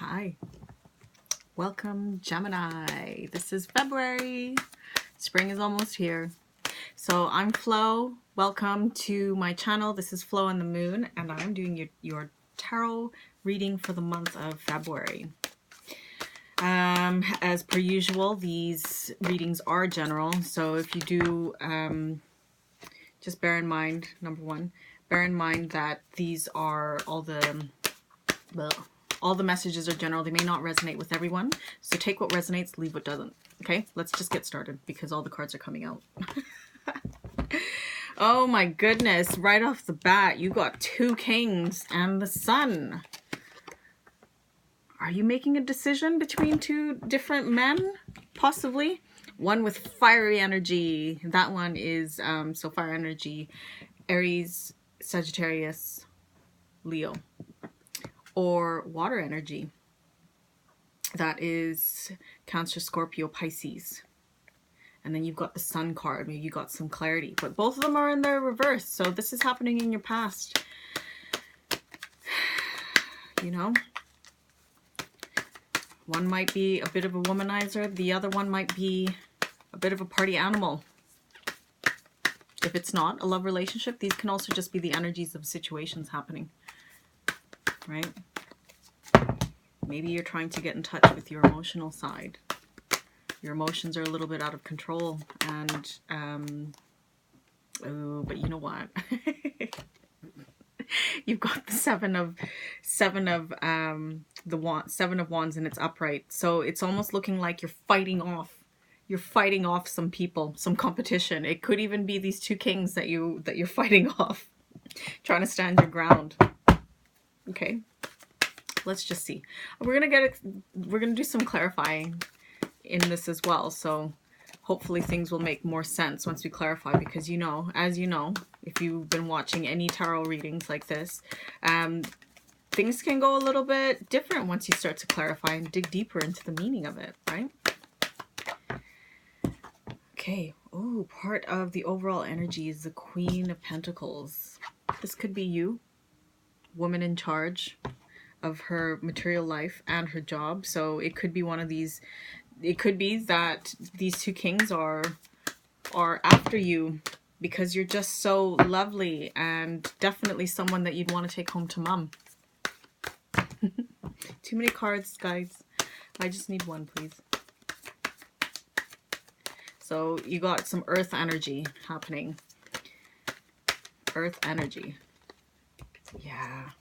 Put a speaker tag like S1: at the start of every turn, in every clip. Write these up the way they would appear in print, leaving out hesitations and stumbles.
S1: Hi, welcome Gemini. This is February. Spring is almost here. So I'm Flo. Welcome to my channel. This is Flo and the Moon, and I'm doing your tarot reading for the month of February. As per usual, these readings are general. So if you do, just bear in mind, number one, bear in mind that these are all the messages are general. They may not resonate with everyone. So take what resonates, leave what doesn't. Okay, let's just get started because all the cards are coming out. Oh my goodness, right off the bat, you got two kings and the sun. Are you making a decision between two different men? Possibly. One with fiery energy. That one is, so fire energy, Aries, Sagittarius, Leo. Or water energy. That is Cancer, Scorpio, Pisces. And then you've got the sun card. Maybe you got some clarity. But both of them are in their reverse. So this is happening in your past. You know? One might be a bit of a womanizer. The other one might be a bit of a party animal. If it's not a love relationship, these can also just be the energies of situations happening. Right? Maybe you're trying to get in touch with your emotional side. Your emotions are a little bit out of control, and oh, but you know what? You've got the seven of wands, and it's upright. So it's almost looking like you're fighting off some people, some competition. It could even be these two kings that you're fighting off, trying to stand your ground. Okay. Let's just see. We're gonna do some clarifying in this as well. So hopefully things will make more sense once we clarify, because as you know, if you've been watching any tarot readings like this, things can go a little bit different once you start to clarify and dig deeper into the meaning of it, right? Okay. Oh, part of the overall energy is the Queen of Pentacles. This could be you, woman in charge of her material life and her job. So it could be one of these. It could be that these two kings are after you because you're just so lovely and definitely someone that you'd want to take home to mom. Too many cards, guys. I just need one, please. So you got some earth energy happening. Earth energy. Yeah.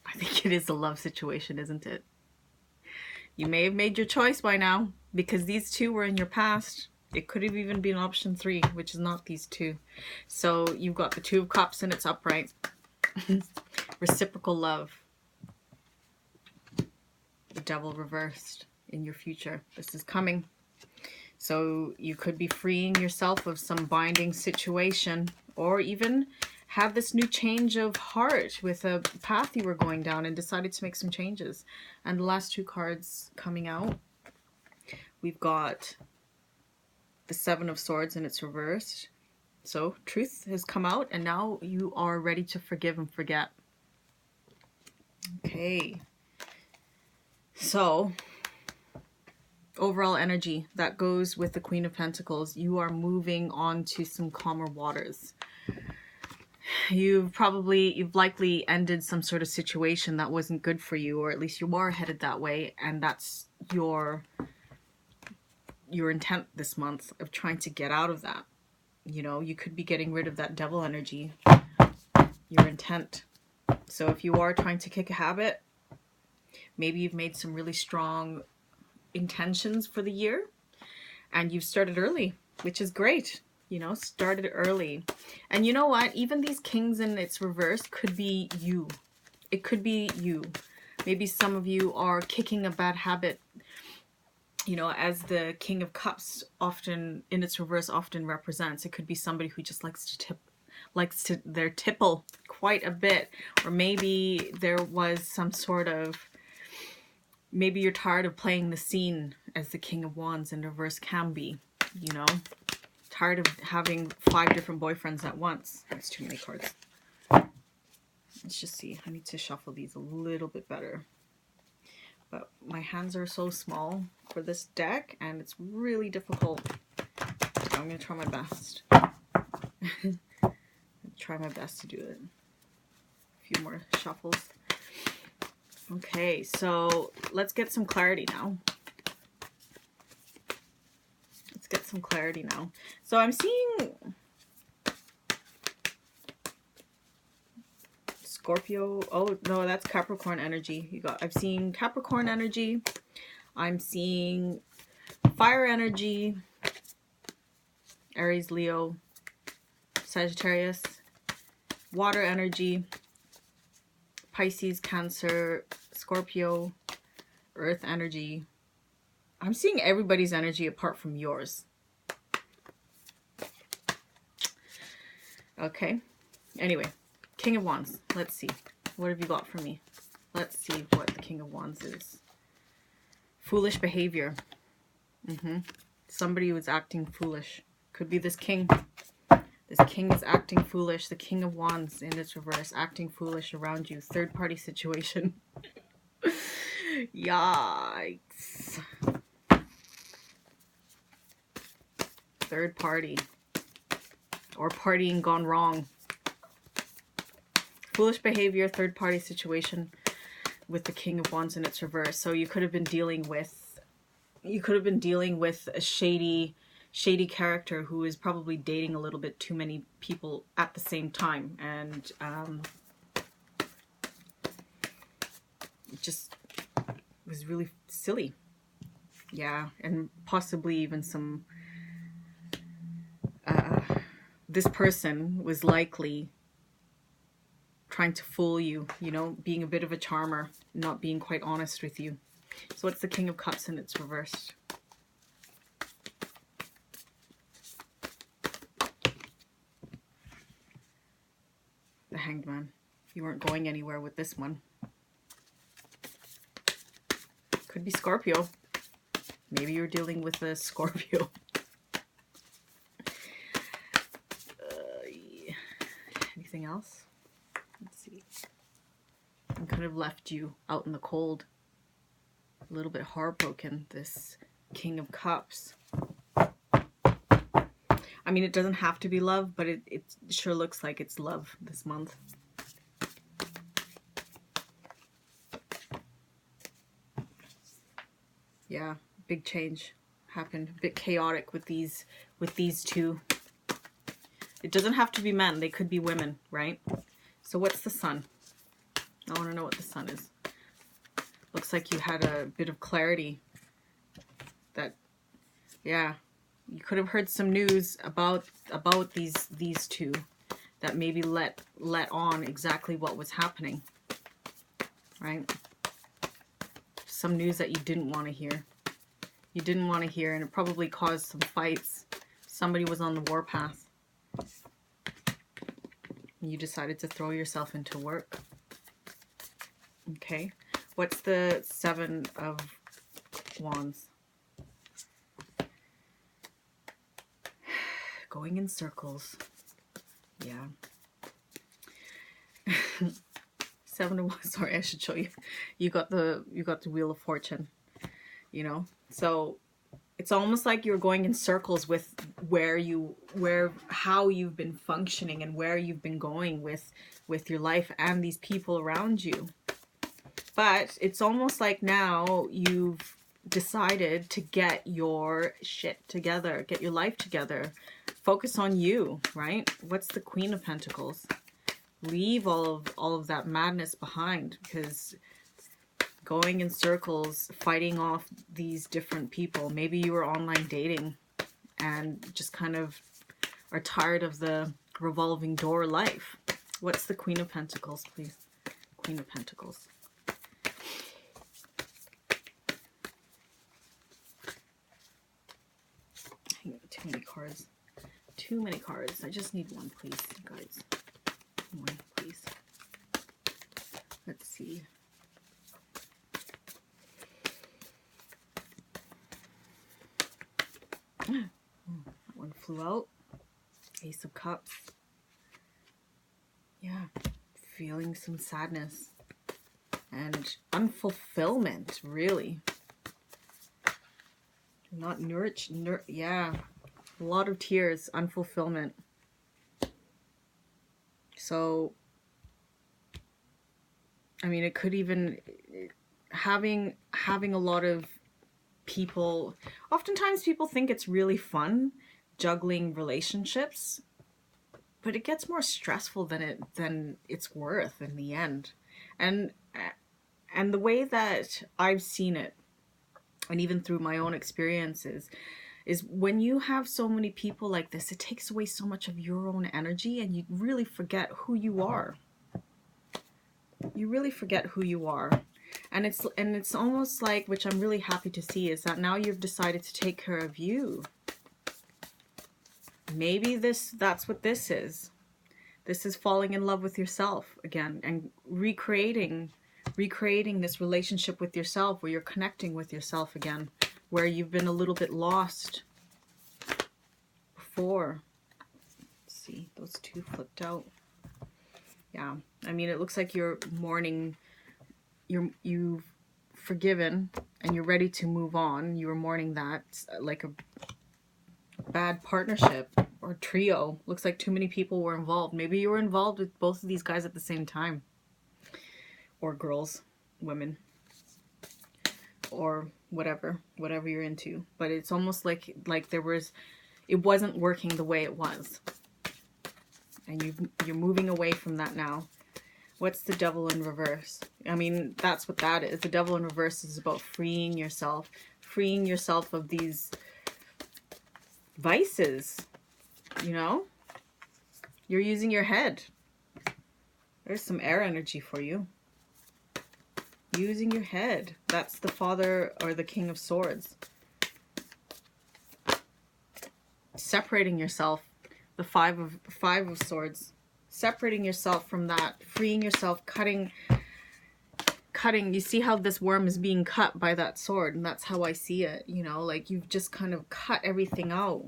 S1: I think it is a love situation, isn't it? You may have made your choice by now because these two were in your past. It could have even been option 3, which is not these two. So you've got the Two of Cups and it's upright. Reciprocal love. The Devil reversed in your future. This is coming. So you could be freeing yourself of some binding situation, or even have this new change of heart with a path you were going down and decided to make some changes. And the last two cards coming out, we've got the Seven of Swords and it's reversed. So truth has come out and now you are ready to forgive and forget. Okay. So overall energy that goes with the Queen of Pentacles. You are moving on to some calmer waters. You've likely ended some sort of situation that wasn't good for you, or at least you are headed that way, and that's your intent this month of trying to get out of that. You know, you could be getting rid of that devil energy, your intent. So if you are trying to kick a habit, maybe you've made some really strong intentions for the year and you've started early, which is great. You know, started early. And you know what? Even these kings in its reverse could be you. It could be you. Maybe some of you are kicking a bad habit. You know, as the King of Cups often in its reverse often represents, it could be somebody who just likes to tipple quite a bit. Or maybe there was some sort of, maybe you're tired of playing the scene as the King of Wands in reverse can be, you know. Tired of having 5 different boyfriends at once. That's too many cards. Let's just see. I need to shuffle these a little bit better. but my hands are so small for this deck and it's really difficult. I'm going to try my best. Try my best to do it. A few more shuffles. Okay, so let's get some clarity now. Let's get some clarity now. So I'm seeing Scorpio. Oh no, that's Capricorn energy. I've seen Capricorn energy. I'm seeing fire energy. Aries, Leo, Sagittarius, water energy, Pisces, Cancer, Scorpio, earth energy. I'm seeing everybody's energy apart from yours. Okay. Anyway, King of Wands. Let's see. What have you got for me? Let's see what the King of Wands is. Foolish behavior. Somebody was acting foolish. Could be this king. This king is acting foolish. The King of Wands in its reverse, acting foolish around you. Third party situation. Yikes. Third party. Or partying gone wrong. Foolish behavior, third party situation with the King of Wands in its reverse. So you could have been dealing with a shady character who is probably dating a little bit too many people at the same time, and it just was really silly. Yeah, and possibly even some this person was likely trying to fool you, you know, being a bit of a charmer, not being quite honest with you. So what's the King of Cups in its reverse? The Hanged Man. You weren't going anywhere with this one. Could be Scorpio. Maybe you're dealing with a Scorpio. Yeah. Anything else? Let's see. I could have left you out in the cold. A little bit heartbroken, this King of Cups. I mean, it doesn't have to be love, but it sure looks like it's love this month. Yeah, big change happened. A bit chaotic with these two. It doesn't have to be men. They could be women, right? So what's the Sun? I want to know what the Sun is. Looks like you had a bit of clarity. That, yeah, you could have heard some news about these two that maybe let on exactly what was happening, right? Some news that you didn't want to hear. You didn't want to hear, and it probably caused some fights. Somebody was on the warpath. You decided to throw yourself into work. Okay. What's the Seven of Wands? Going in circles. Yeah. Seven of Wands. Sorry, I should show you. You got the Wheel of Fortune. You know, so it's almost like you're going in circles with how you've been functioning and where you've been going with your life and these people around you. But it's almost like now you've decided to get your shit together, get your life together, focus on you, right? What's the Queen of Pentacles? Leave all of that madness behind, because going in circles, fighting off these different people. Maybe you were online dating and just kind of are tired of the revolving door life. What's the Queen of Pentacles, please? Queen of Pentacles. Too many cards. Too many cards. I just need one, please, guys. One, please. Let's see. That one flew out. Ace of Cups. Yeah. Feeling some sadness and unfulfillment, really. Not nourished, yeah. A lot of tears, unfulfillment. So, I mean, it could even, having a lot of people, oftentimes people think it's really fun juggling relationships, but it gets more stressful than it's worth in the end. And the way that I've seen it, and even through my own experiences, is when you have so many people like this, it takes away so much of your own energy, and you really forget who you are. You really forget who you are. And it's almost like, which I'm really happy to see, is that now you've decided to take care of you. Maybe that's what this is. This is falling in love with yourself again and recreating this relationship with yourself, where you're connecting with yourself again, where you've been a little bit lost before. Let's see, those two flipped out. Yeah, I mean, it looks like you're mourning, you've forgiven and you're ready to move on. You were mourning that, like a bad partnership or trio. Looks like too many people were involved. Maybe you were involved with both of these guys at the same time, or girls, women, or whatever you're into. But it's almost like it wasn't working the way it was, and you're moving away from that now. What's the Devil in reverse? I mean, that's what that is. The Devil in reverse is about freeing yourself of these vices. You know, you're using your head. There's some air energy for you. Using your head. That's the Father or the King of Swords. Separating yourself. The Five of Swords. Separating yourself from that. Freeing yourself. Cutting. You see how this worm is being cut by that sword, and that's how I see it. You know, like you've just kind of cut everything out.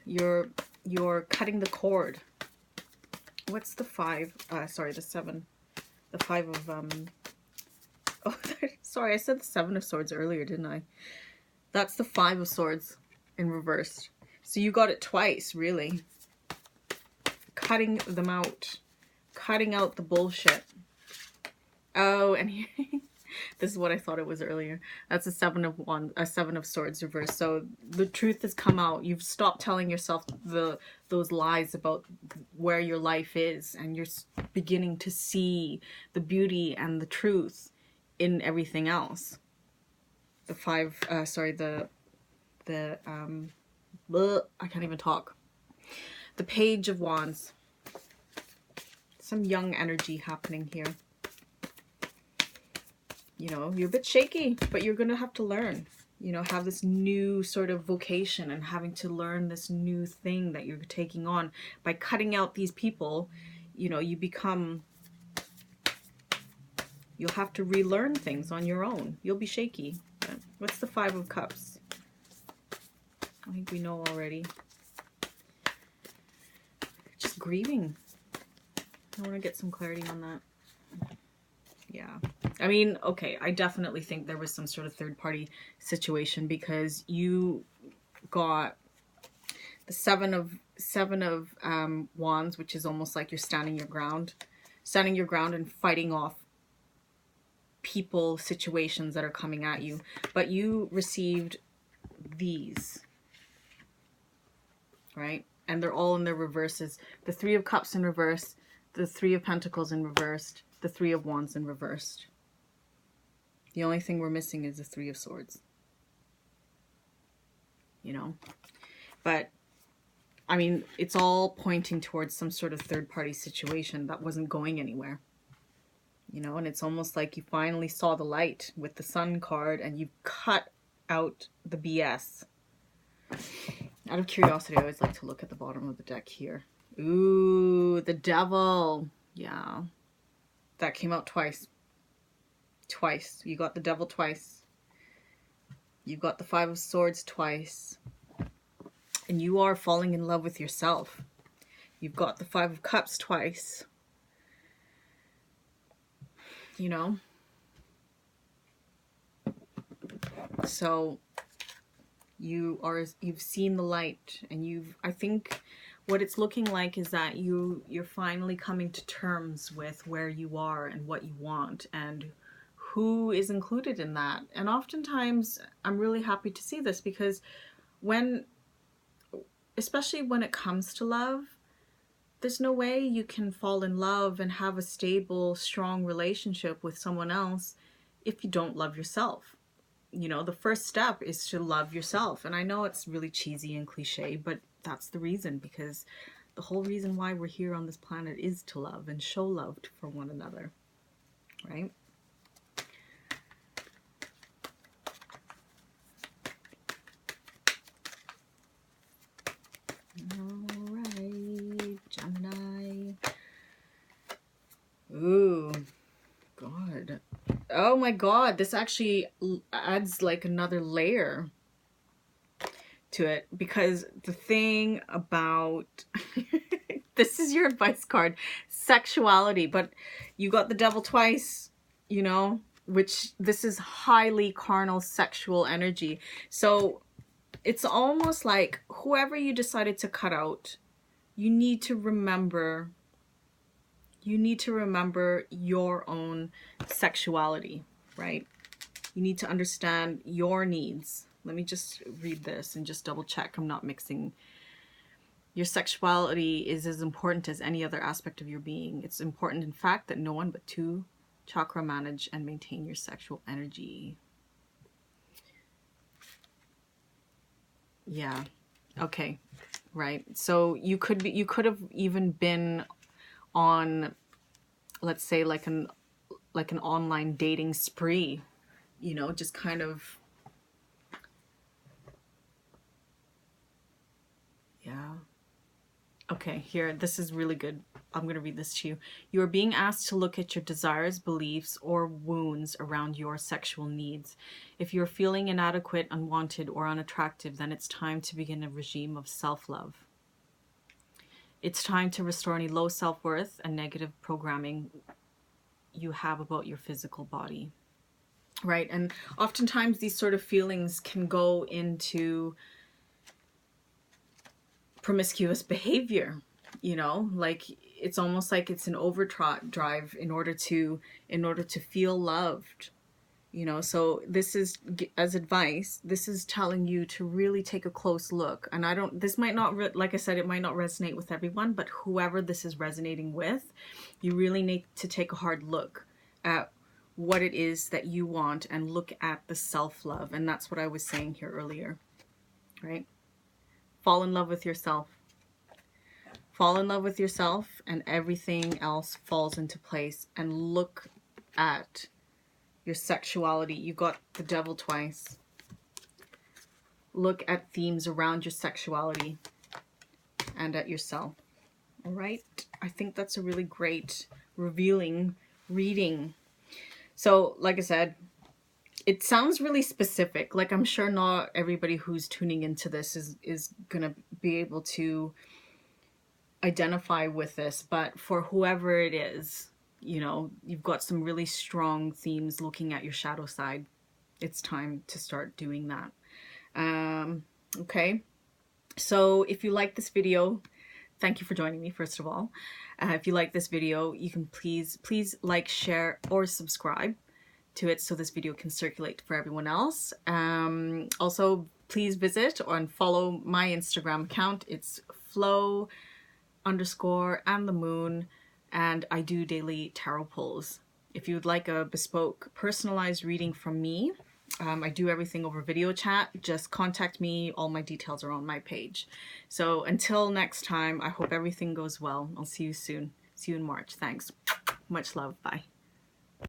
S1: You're cutting the cord. What's the five? Sorry, the seven. The five of oh, sorry, I said the Seven of Swords earlier, didn't I? That's the Five of Swords in reverse. So you got it twice, really. Cutting them out. Cutting out the bullshit. Oh, and here, this is what I thought it was earlier. That's a Seven of Swords reverse. So the truth has come out. You've stopped telling yourself those lies about where your life is, and you're beginning to see the beauty and the truth in everything else. The I can't even talk. The Page of Wands. Some young energy happening here. You know, you're a bit shaky, but you're going to have to learn, you know, have this new sort of vocation and having to learn this new thing that you're taking on. By cutting out these people, you know, you'll have to relearn things on your own. You'll be shaky. What's the Five of Cups? I think we know already. Just grieving. I want to get some clarity on that. Yeah. I mean, okay, I definitely think there was some sort of third-party situation, because you got the Seven of Wands, which is almost like you're standing your ground and fighting off people, situations that are coming at you. But you received these, right? And they're all in their reverses. The Three of Cups in reverse, the Three of Pentacles in reversed, the Three of Wands in reversed. The only thing we're missing is the Three of Swords. You know? But, I mean, it's all pointing towards some sort of third-party situation that wasn't going anywhere. You know, and it's almost like you finally saw the light with the Sun card, and you cut out the BS. Out of curiosity, I always like to look at the bottom of the deck here. Ooh, the Devil. Yeah. That came out twice. Twice. You got the Devil twice. You got the Five of Swords twice. And you are falling in love with yourself. You've got the Five of Cups twice. you know? So you've seen the light, and I think what it's looking like is that you're finally coming to terms with where you are and what you want and who is included in that. And oftentimes I'm really happy to see this, because especially when it comes to love, there's no way you can fall in love and have a stable, strong relationship with someone else if you don't love yourself. You know, the first step is to love yourself. And I know it's really cheesy and cliche, but that's the reason, because the whole reason why we're here on this planet is to love and show love for one another, right? All right, Gemini. Ooh, God. Oh my God, this actually adds like another layer to it, because the thing about this is your advice card, sexuality, but you got the devil twice, you know, which this is highly carnal sexual energy. So it's almost like whoever you decided to cut out, you need to remember your own sexuality, right? You need to understand your needs. Let me just read this and just double check I'm not mixing. Your sexuality is as important as any other aspect of your being. It's important, in fact, that no one but two chakra manage and maintain your sexual energy. Yeah. Okay. Right. So you could have even been on, let's say, like an online dating spree, you know, just kind of, yeah. Okay, here, this is really good. I'm going to read this to you. You are being asked to look at your desires, beliefs, or wounds around your sexual needs. If you're feeling inadequate, unwanted, or unattractive, then it's time to begin a regime of self-love. It's time to restore any low self-worth and negative programming you have about your physical body. Right? And oftentimes these sort of feelings can go into promiscuous behavior, you know, like it's almost like it's an overdrive in order to feel loved, you know. So this is, as advice, this is telling you to really take a close look. And this might not, like I said, it might not resonate with everyone, but whoever this is resonating with, you really need to take a hard look at what it is that you want and look at the self-love. And that's what I was saying here earlier, right? Fall in love with yourself. Fall in love with yourself, and everything else falls into place. And look at your sexuality. You got the devil twice. Look at themes around your sexuality and at yourself. All right? I think that's a really great, revealing reading. So, like I said, it sounds really specific. Like, I'm sure not everybody who's tuning into this is gonna be able to identify with this, but for whoever it is, you know, you've got some really strong themes looking at your shadow side. It's time to start doing that. Okay, so if you like this video, thank you for joining me, first of all. If you like this video, you can please like, share, or subscribe to it so this video can circulate for everyone else. Also, please visit and follow my Instagram account. It's Flo _ and the moon, and I do daily tarot pulls. If you would like a bespoke personalized reading from me, I do everything over video chat. Just contact me. All my details are on my page. So until next time, I hope everything goes well. I'll see you soon. See you in March. Thanks. Much love. Bye.